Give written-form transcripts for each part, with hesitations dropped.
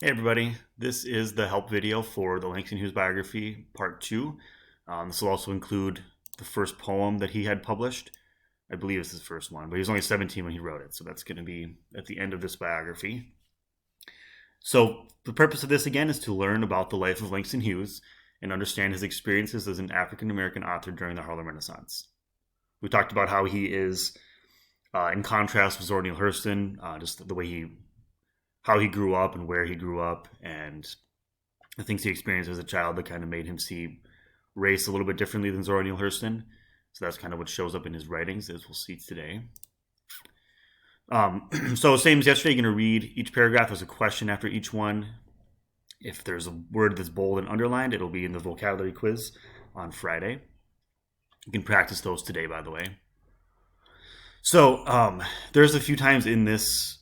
Hey everybody, this is the help video for the Langston Hughes biography, part 2. This will also include the first poem that he had published. I believe it's his first one, but he was only 17 when he wrote it, so that's going to be at the end of this biography. So, the purpose of this again is to learn about the life of Langston Hughes and understand his experiences as an African American author during the Harlem Renaissance. We talked about how he is in contrast with Zora Neale Hurston, just the way how he grew up and where he grew up, and the things he experienced as a child that kind of made him see race a little bit differently than Zora Neale Hurston. So that's kind of what shows up in his writings, as we'll see today. So same as yesterday, you're going to read each paragraph as a question after each one. If there's a word that's bold and underlined, it'll be in the vocabulary quiz on Friday. You can practice those today, by the way. So there's a few times in this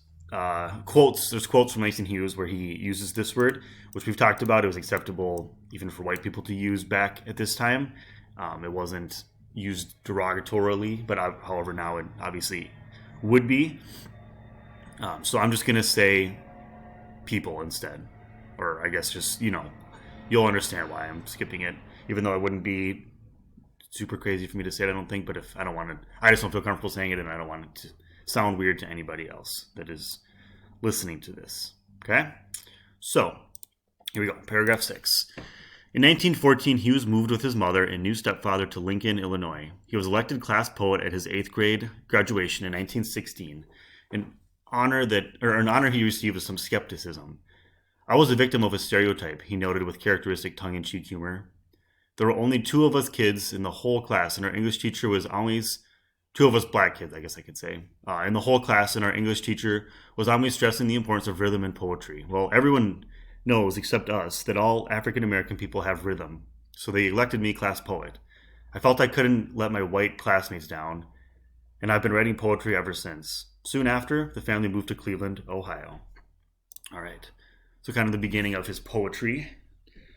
quotes. There's quotes from Langston Hughes where he uses this word, which we've talked about. It was acceptable even for white people to use back at this time. It wasn't used derogatorily, but however now it obviously would be. So I'm just gonna say people instead, or I guess just you'll understand why I'm skipping it, even though it wouldn't be super crazy for me to say it. I don't think, but if I don't want to, I just don't feel comfortable saying it, and I don't want it to sound weird to anybody else that is listening to this. Okay? So, here we go. Paragraph 6. In 1914, Hughes moved with his mother and new stepfather to Lincoln, Illinois. He was elected class poet at his 8th grade graduation in 1916, an honor he received with some skepticism. I was a victim of a stereotype, he noted with characteristic tongue-in-cheek humor. There were only 2 of us kids in the whole class, and our English teacher was always 2 of us black kids, I guess I could say, in the whole class, and our English teacher was always stressing the importance of rhythm and poetry. Well, everyone knows, except us, that all African American people have rhythm, so they elected me class poet. I felt I couldn't let my white classmates down, and I've been writing poetry ever since. Soon after, the family moved to Cleveland, Ohio. All right, so kind of the beginning of his poetry,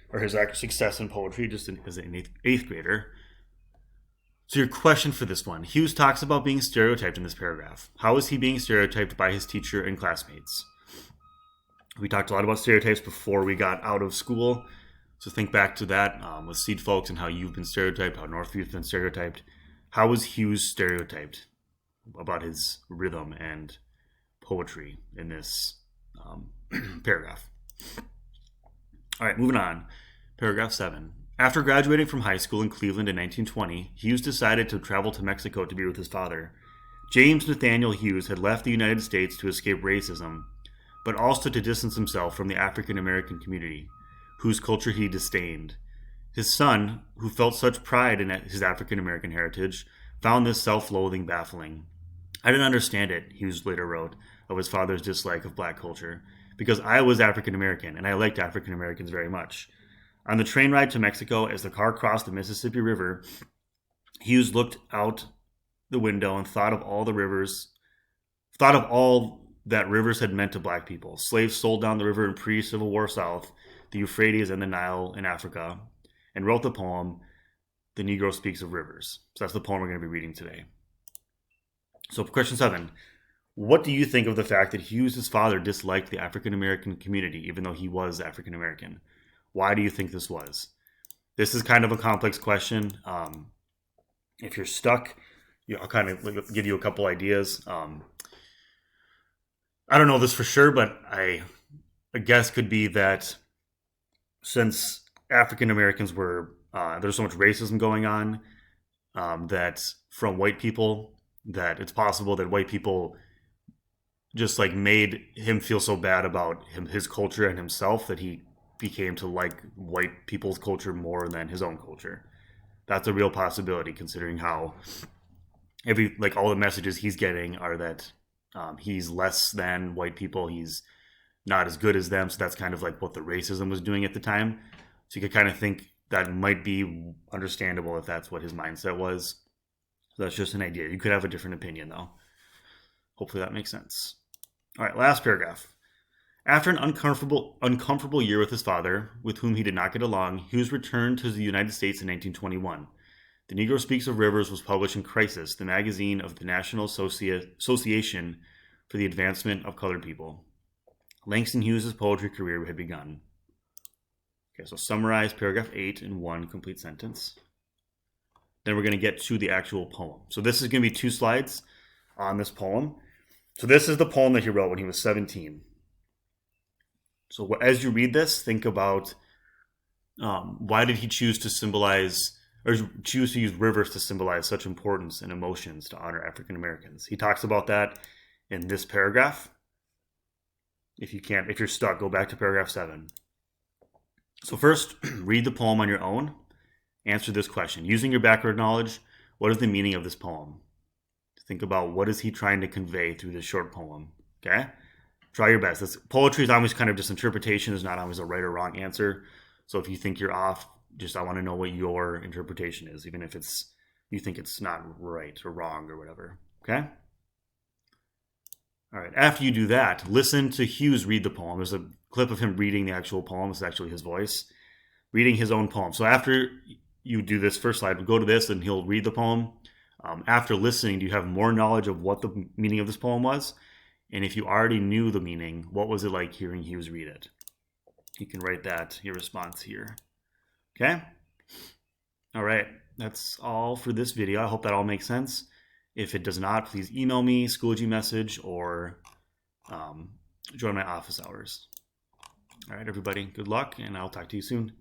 or his success in poetry, just as an eighth grader. So your question for this one, Hughes talks about being stereotyped in this paragraph. How is he being stereotyped by his teacher and classmates? We talked a lot about stereotypes before we got out of school. So think back to that with Seed Folks and how you've been stereotyped, how Northview's been stereotyped. How was Hughes stereotyped about his rhythm and poetry in this paragraph? All right, moving on. Paragraph 7. After graduating from high school in Cleveland in 1920, Hughes decided to travel to Mexico to be with his father. James Nathaniel Hughes had left the United States to escape racism, but also to distance himself from the African American community, whose culture he disdained. His son, who felt such pride in his African American heritage, found this self-loathing baffling. I didn't understand it, Hughes later wrote, of his father's dislike of black culture, because I was African American and I liked African Americans very much. On the train ride to Mexico, as the car crossed the Mississippi River, Hughes looked out the window and thought of all that rivers had meant to black people. Slaves sold down the river in pre-Civil War South, the Euphrates and the Nile in Africa, and wrote the poem, The Negro Speaks of Rivers. So that's the poem we're going to be reading today. So question 7. What do you think of the fact that Hughes' father disliked the African American community, even though he was African American? Why do you think this was? This is kind of a complex question. If you're stuck, I'll kind of give you a couple ideas. I don't know this for sure, but a guess could be that since African Americans were, there's so much racism going on, that from white people, that it's possible that white people just like made him feel so bad about his culture and himself that he became to like white people's culture more than his own culture. That's a real possibility, considering how all the messages he's getting are that he's less than white people, he's not as good as them. So that's kind of like what the racism was doing at the time. So you could kind of think that might be understandable if that's what his mindset was. So that's just an idea. You could have a different opinion though. Hopefully that makes sense. All right, last paragraph. After an uncomfortable year with his father, with whom he did not get along, Hughes returned to the United States in 1921. The Negro Speaks of Rivers was published in Crisis, the magazine of the National Association for the Advancement of Colored People. Langston Hughes' poetry career had begun. Okay, so summarize paragraph 8 in one complete sentence. Then we're going to get to the actual poem. So this is going to be 2 slides on this poem. So this is the poem that he wrote when he was 17. So as you read this, think about why did he choose to symbolize or choose to use rivers to symbolize such importance and emotions to honor African Americans. He talks about that in this paragraph. If you're stuck, go back to paragraph 7. So first, read the poem on your own. Answer this question. Using your background knowledge, what is the meaning of this poem? Think about what is he trying to convey through this short poem. Okay? Try your best. Poetry is always kind of just interpretation. There's not always a right or wrong answer. So if you think you're off, I want to know what your interpretation is, even if you think it's not right or wrong or whatever. Okay? All right. After you do that, listen to Hughes read the poem. There's a clip of him reading the actual poem. It's actually his voice, reading his own poem. So after you do this first slide, we'll go to this and he'll read the poem. After listening, do you have more knowledge of what the meaning of this poem was? And if you already knew the meaning, what was it like hearing Hughes read it? You can write that, your response here. Okay? All right. That's all for this video. I hope that all makes sense. If it does not, please email me, Schoology message, or join my office hours. All right, everybody. Good luck, and I'll talk to you soon.